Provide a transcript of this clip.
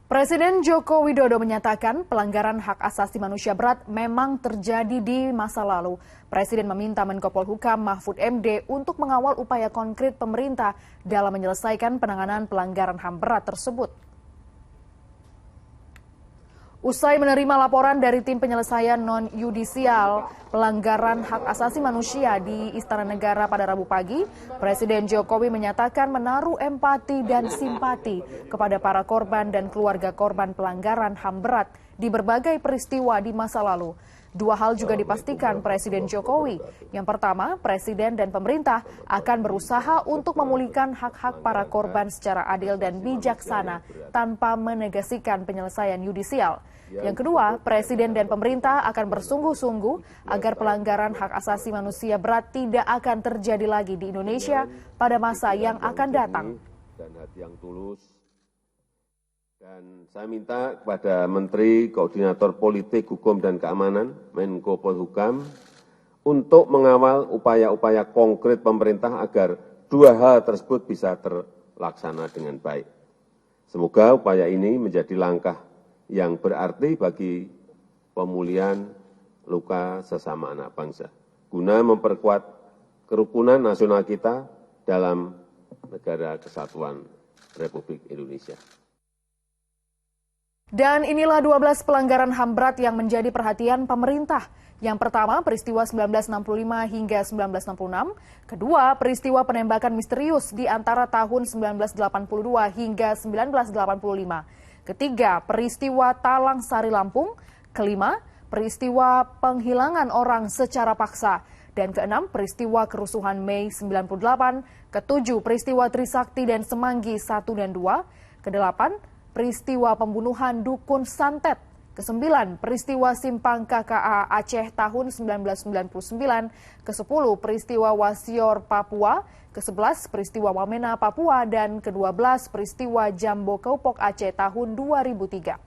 Presiden Joko Widodo menyatakan pelanggaran hak asasi manusia berat memang terjadi di masa lalu. Presiden meminta Menko Polhukam Mahfud MD untuk mengawal upaya konkret pemerintah dalam menyelesaikan penanganan pelanggaran HAM berat tersebut. Usai menerima laporan dari tim penyelesaian non-yudisial pelanggaran hak asasi manusia di Istana Negara pada Rabu pagi, Presiden Jokowi menyatakan menaruh empati dan simpati kepada para korban dan keluarga korban pelanggaran HAM berat di berbagai peristiwa di masa lalu. Dua hal juga dipastikan Presiden Jokowi. Yang pertama, Presiden dan pemerintah akan berusaha untuk memulihkan hak-hak para korban secara adil dan bijaksana tanpa menegasikan penyelesaian yudisial. Yang kedua, Presiden dan pemerintah akan bersungguh-sungguh agar pelanggaran hak asasi manusia berat tidak akan terjadi lagi di Indonesia pada masa yang akan datang. Dan hati yang tulus. Dan saya minta kepada Menteri Koordinator Politik, Hukum, dan Keamanan, Menko Polhukam, untuk mengawal upaya-upaya konkret pemerintah agar dua hal tersebut bisa terlaksana dengan baik. Semoga upaya ini menjadi langkah yang berarti bagi pemulihan luka sesama anak bangsa, guna memperkuat kerukunan nasional kita dalam negara kesatuan Republik Indonesia. Dan inilah 12 pelanggaran HAM berat yang menjadi perhatian pemerintah. Yang pertama, peristiwa 1965 hingga 1966. Kedua, peristiwa penembakan misterius di antara tahun 1982 hingga 1985. Ketiga, peristiwa Talang Sari Lampung. Kelima, peristiwa penghilangan orang secara paksa. Dan keenam, peristiwa kerusuhan Mei 98. Ketujuh, peristiwa Trisakti dan Semanggi 1 dan 2. Kedelapan, peristiwa pembunuhan Dukun Santet. Kesembilan, peristiwa Simpang KKA Aceh tahun 1999. Kesepuluh, peristiwa Wasior Papua. Ke-11, peristiwa Wamena Papua. Dan ke-12, peristiwa Jambo Kaupok Aceh tahun 2003.